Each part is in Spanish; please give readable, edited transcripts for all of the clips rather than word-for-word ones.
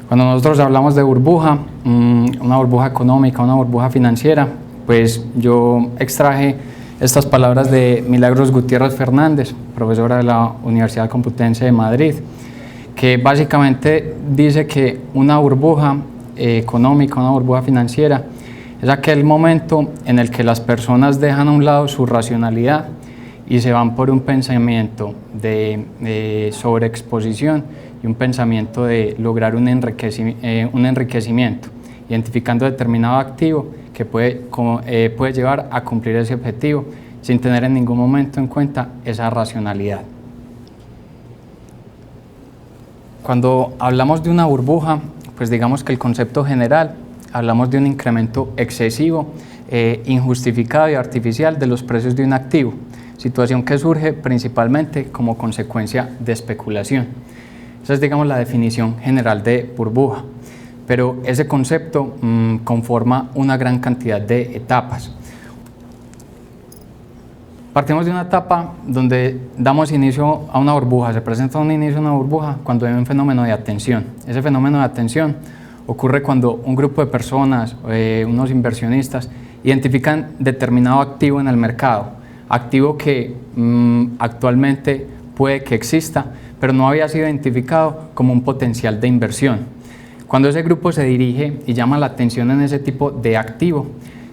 Cuando nosotros hablamos de burbuja, una burbuja económica, una burbuja financiera, pues yo extraje estas palabras de Milagros Gutiérrez Fernández, profesora de la Universidad Complutense de Madrid, que básicamente dice que una burbuja económica, una burbuja financiera, es aquel momento en el que las personas dejan a un lado su racionalidad y se van por un pensamiento de sobreexposición y un pensamiento de lograr un enriquecimiento, identificando determinado activo que puede llevar a cumplir ese objetivo sin tener en ningún momento en cuenta esa racionalidad. Cuando hablamos de una burbuja, pues digamos que el concepto general, hablamos de un incremento excesivo, injustificado y artificial de los precios de un activo, situación que surge principalmente como consecuencia de especulación. Esa es, digamos, la definición general de burbuja, pero ese concepto conforma una gran cantidad de etapas. Partimos de una etapa donde damos inicio a una burbuja, se presenta un inicio a una burbuja cuando hay un fenómeno de atención. Ese fenómeno de atención ocurre cuando un grupo de personas, unos inversionistas, identifican determinado activo en el mercado, activo que actualmente puede que exista, pero no había sido identificado como un potencial de inversión. Cuando ese grupo se dirige y llama la atención en ese tipo de activo,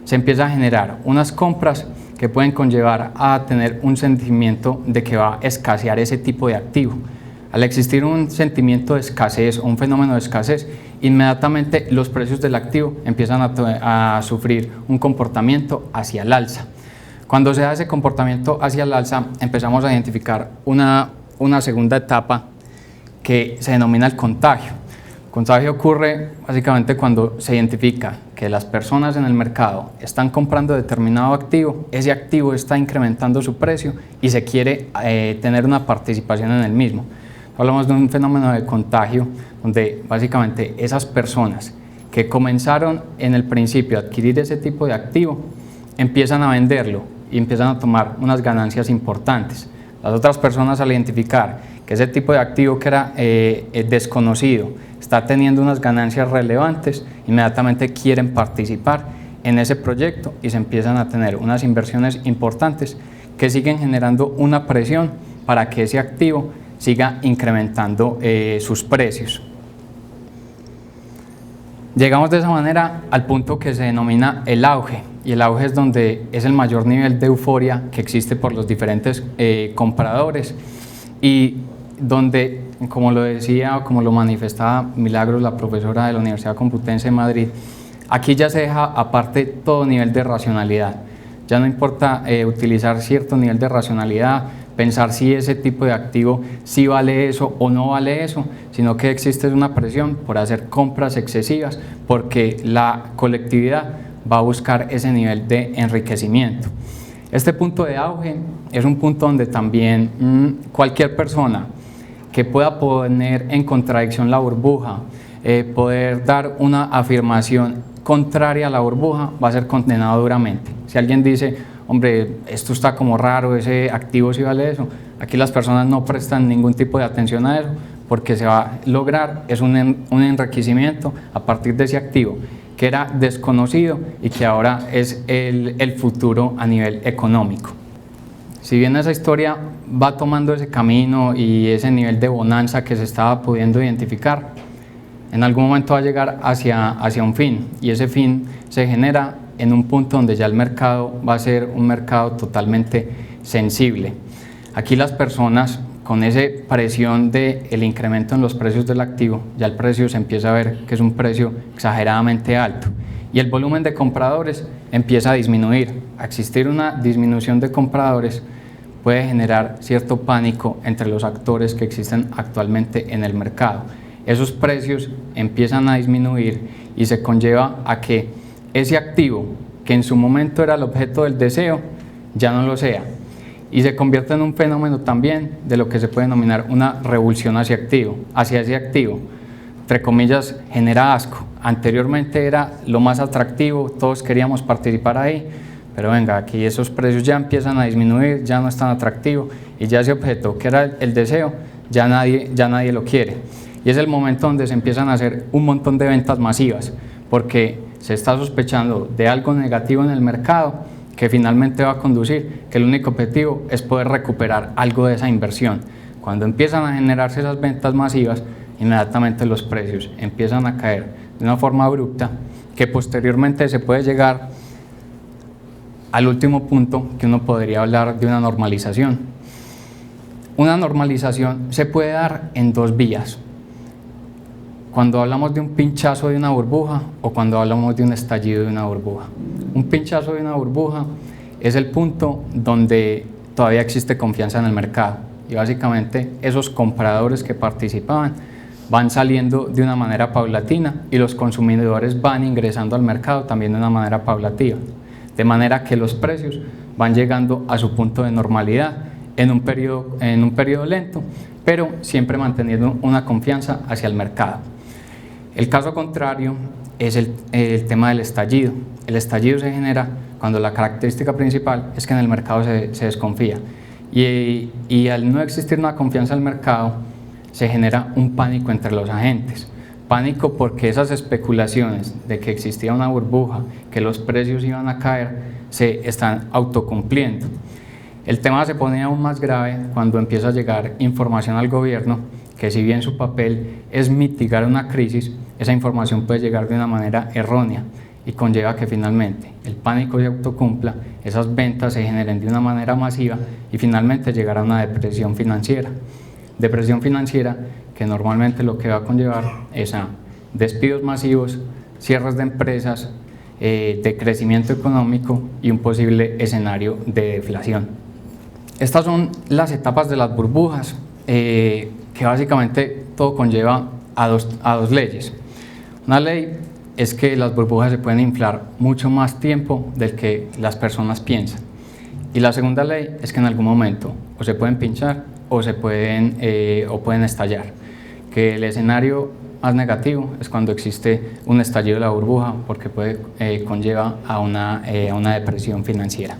se empieza a generar unas compras que pueden conllevar a tener un sentimiento de que va a escasear ese tipo de activo. Al existir un sentimiento de escasez o un fenómeno de escasez, inmediatamente los precios del activo empiezan a sufrir un comportamiento hacia el alza. Cuando se da ese comportamiento hacia el alza, empezamos a identificar una segunda etapa que se denomina el contagio. El contagio ocurre básicamente cuando se identifica que las personas en el mercado están comprando determinado activo, ese activo está incrementando su precio y se quiere tener una participación en el mismo. Hablamos de un fenómeno de contagio donde básicamente esas personas que comenzaron en el principio a adquirir ese tipo de activo empiezan a venderlo y empiezan a tomar unas ganancias importantes. Las otras personas, al identificar que ese tipo de activo que era desconocido está teniendo unas ganancias relevantes, inmediatamente quieren participar en ese proyecto y se empiezan a tener unas inversiones importantes que siguen generando una presión para que ese activo siga incrementando sus precios. Llegamos de esa manera al punto que se denomina el auge, y el auge es donde es el mayor nivel de euforia que existe por los diferentes compradores y donde, como lo decía o como lo manifestaba Milagros, la profesora de la Universidad Complutense de Madrid, aquí ya se deja aparte todo nivel de racionalidad. Ya no importa utilizar cierto nivel de racionalidad, pensar si ese tipo de activo sí vale eso o no vale eso, sino que existe una presión por hacer compras excesivas porque la colectividad va a buscar ese nivel de enriquecimiento. Este punto de auge es un punto donde también cualquier persona que pueda poner en contradicción la burbuja, poder dar una afirmación contraria a la burbuja, va a ser condenado duramente. Si alguien dice, hombre, esto está como raro, ese activo sí vale eso, aquí las personas no prestan ningún tipo de atención a eso, porque se va a lograr es un enriquecimiento a partir de ese activo que era desconocido y que ahora es el futuro a nivel económico. Si bien esa historia va tomando ese camino y ese nivel de bonanza que se estaba pudiendo identificar, en algún momento va a llegar hacia un fin, y ese fin se genera en un punto donde ya el mercado va a ser un mercado totalmente sensible. Aquí las personas, con esa presión del incremento en los precios del activo, ya el precio se empieza a ver que es un precio exageradamente alto y el volumen de compradores empieza a disminuir. A existir una disminución de compradores puede generar cierto pánico entre los actores que existen actualmente en el mercado. Esos precios empiezan a disminuir y se conlleva a que ese activo que en su momento era el objeto del deseo ya no lo sea y se convierte en un fenómeno también de lo que se puede denominar una revulsión hacia ese activo. Entre comillas, genera asco. Anteriormente era lo más atractivo, todos queríamos participar ahí, pero venga, aquí esos precios ya empiezan a disminuir, ya no es tan atractivo y ya ese objeto que era el deseo, ya nadie lo quiere. y es el momento donde se empiezan a hacer un montón de ventas masivas, porque se está sospechando de algo negativo en el mercado que finalmente va a conducir que el único objetivo es poder recuperar algo de esa inversión. Cuando empiezan a generarse esas ventas masivas, inmediatamente los precios empiezan a caer de una forma abrupta, que posteriormente se puede llegar al último punto, que uno podría hablar de una normalización. Una normalización se puede dar en dos vías: cuando hablamos de un pinchazo de una burbuja o cuando hablamos de un estallido de una burbuja. Un pinchazo de una burbuja es el punto donde todavía existe confianza en el mercado y básicamente esos compradores que participaban van saliendo de una manera paulatina y los consumidores van ingresando al mercado también de una manera paulatina, de manera que los precios van llegando a su punto de normalidad en un periodo lento, pero siempre manteniendo una confianza hacia el mercado. El caso contrario es el tema del estallido. El estallido se genera cuando la característica principal es que en el mercado se desconfía y al no existir una confianza en el mercado se genera un pánico entre los agentes. Pánico porque esas especulaciones de que existía una burbuja, que los precios iban a caer, se están autocumpliendo. El tema se pone aún más grave cuando empieza a llegar información al gobierno que, si bien su papel es mitigar una crisis, esa información puede llegar de una manera errónea y conlleva que finalmente el pánico se autocumpla, esas ventas se generen de una manera masiva y finalmente llegar a una depresión financiera. Depresión financiera que normalmente lo que va a conllevar es a despidos masivos, cierres de empresas, decrecimiento económico y un posible escenario de deflación. Estas son las etapas de las burbujas, que básicamente todo conlleva a dos leyes. Una ley es que las burbujas se pueden inflar mucho más tiempo del que las personas piensan. Y la segunda ley es que en algún momento o se pueden pinchar o pueden estallar. Que el escenario más negativo es cuando existe un estallido de la burbuja, porque conlleva a una depresión financiera.